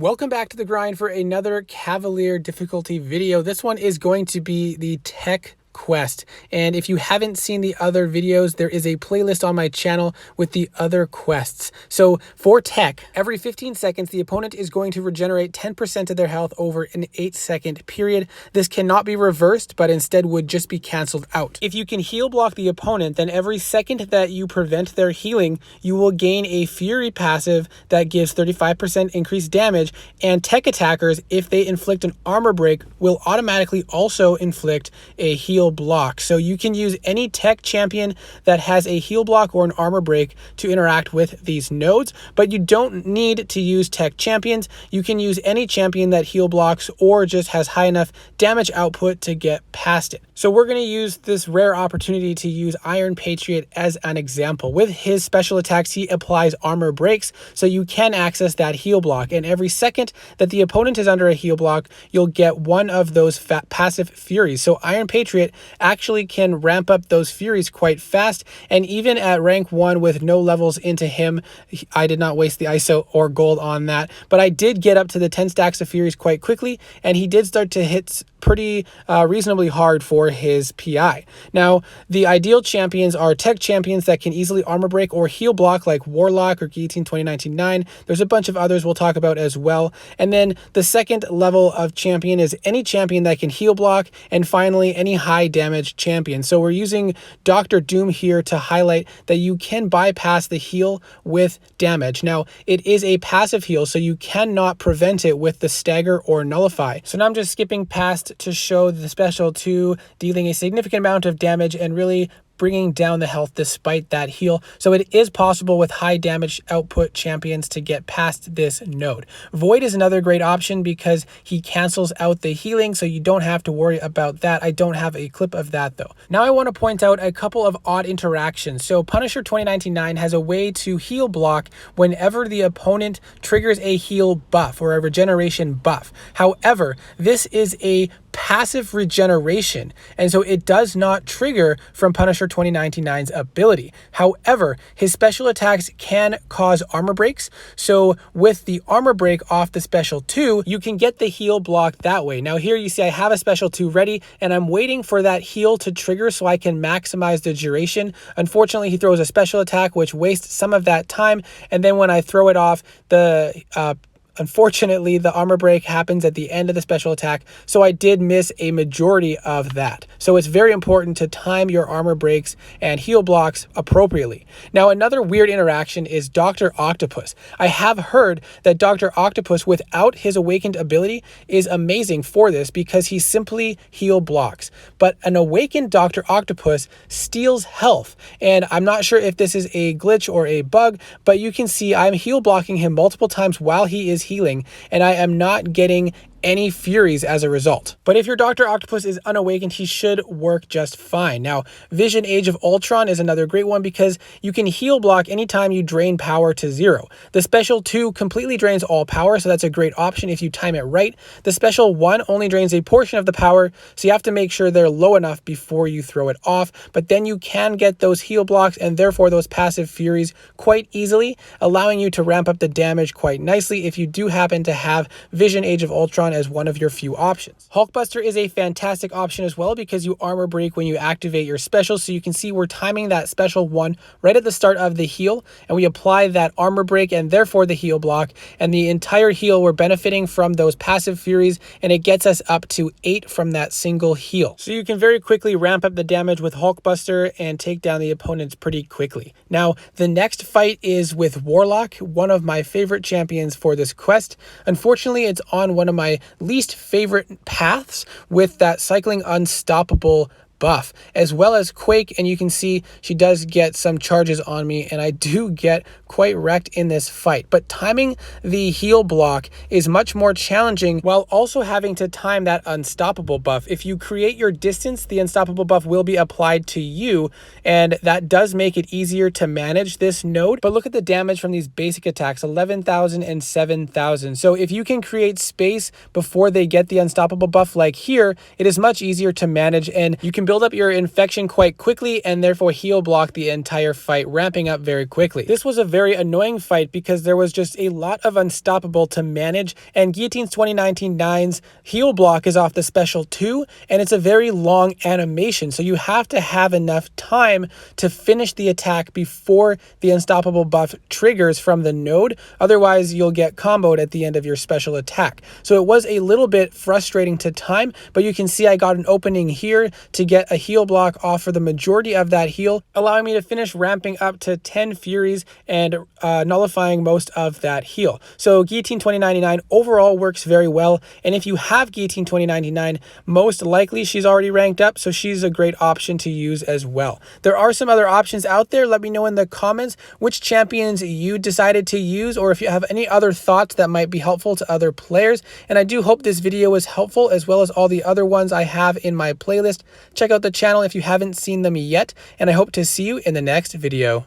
Welcome back to the grind for another Cavalier difficulty video. This one is going to be the tech quest, and if you haven't seen the other videos, there is a playlist on my channel with the other quests. So for tech, every 15 seconds the opponent is going to regenerate 10% of their health over an 8-second period. This cannot be reversed, but instead would just be canceled out. If you can heal block the opponent, then every second that you prevent their healing, you will gain a fury passive that gives 35% increased damage, and tech attackers, if they inflict an armor break, will automatically also inflict a heal block. So you can use any tech champion that has a heal block or an armor break to interact with these nodes, but you don't need to use tech champions. You can use any champion that heal blocks or just has high enough damage output to get past it. So we're going to use this rare opportunity to use Iron Patriot as an example. With his special attacks, he applies armor breaks, so you can access that heal block, and every second that the opponent is under a heal block, you'll get one of those passive furies. So Iron Patriot actually can ramp up those furies quite fast, and even at rank 1 with no levels into him, I did not waste the ISO or gold on that, but I did get up to the 10 stacks of furies quite quickly, and he did start to hit pretty reasonably hard for his PI. Now, the ideal champions are tech champions that can easily armor break or heal block, like Warlock or Guillotine 2099. There's a bunch of others we'll talk about as well. And then the second level of champion is any champion that can heal block, and finally any high damage champion. So we're using Dr. Doom here to highlight that you can bypass the heal with damage. Now, it is a passive heal, so you cannot prevent it with the stagger or nullify. So now I'm just skipping past to show the special 2 dealing a significant amount of damage and really bringing down the health despite that heal. So it is possible with high damage output champions to get past this node. Void is another great option because he cancels out the healing, so you don't have to worry about that. I don't have a clip of that though. Now I want to point out a couple of odd interactions. So Punisher 2099 has a way to heal block whenever the opponent triggers a heal buff or a regeneration buff. However, this is a passive regeneration, and so it does not trigger from Punisher 2099's ability. However, his special attacks can cause armor breaks, so with the armor break off the special 2, you can get the heal block that way. Now here you see I have a special 2 ready, and I'm waiting for that heal to trigger so I can maximize the duration. Unfortunately, he throws a special attack which wastes some of that time, and then when I throw it off, unfortunately, the armor break happens at the end of the special attack, so I did miss a majority of that. So it's very important to time your armor breaks and heal blocks appropriately. Now, another weird interaction is Dr. Octopus. I have heard that Dr. Octopus, without his awakened ability, is amazing for this because he simply heal blocks. But an awakened Dr. Octopus steals health, and I'm not sure if this is a glitch or a bug, but you can see I'm heal blocking him multiple times while he is healing, and I am not getting any furies as a result. But if your Dr. Octopus is unawakened, he should work just fine. Now, Vision Age of Ultron is another great one because you can heal block anytime you drain power to 0. The special 2 completely drains all power, so that's a great option if you time it right. The special 1 only drains a portion of the power, so you have to make sure they're low enough before you throw it off, but then you can get those heal blocks and therefore those passive furies quite easily, allowing you to ramp up the damage quite nicely if you do happen to have Vision Age of Ultron as one of your few options. Hulkbuster is a fantastic option as well because you armor break when you activate your special, so you can see we're timing that special 1 right at the start of the heal, and we apply that armor break and therefore the heal block, and the entire heal we're benefiting from those passive furies, and it gets us up to 8 from that single heal. So you can very quickly ramp up the damage with Hulkbuster and take down the opponents pretty quickly. Now, the next fight is with Warlock, one of my favorite champions for this quest. Unfortunately, it's on one of my least favorite paths with that cycling unstoppable buff, as well as Quake, and you can see she does get some charges on me, and I do get quite wrecked in this fight. But timing the heal block is much more challenging while also having to time that unstoppable buff. If you create your distance, the unstoppable buff will be applied to you, and that does make it easier to manage this node. But look at the damage from these basic attacks, 11,000 and 7,000. So if you can create space before they get the unstoppable buff like here, it is much easier to manage, and you can build up your infection quite quickly and therefore heal block the entire fight, ramping up very quickly. This was a very annoying fight because there was just a lot of unstoppable to manage, and Guillotine's 2099's heal block is off the special 2, and it's a very long animation, so you have to have enough time to finish the attack before the unstoppable buff triggers from the node. Otherwise, you'll get comboed at the end of your special attack. So it was a little bit frustrating to time, but you can see I got an opening here to get a heal block off for the majority of that heal, allowing me to finish ramping up to 10 Furies and nullifying most of that heal. So Guillotine 2099 overall works very well, and if you have Guillotine 2099, most likely she's already ranked up, so she's a great option to use as well. There are some other options out there. Let me know in the comments which champions you decided to use, or if you have any other thoughts that might be helpful to other players. And I do hope this video was helpful, as well as all the other ones I have in my playlist. Check out the channel if you haven't seen them yet, and I hope to see you in the next video.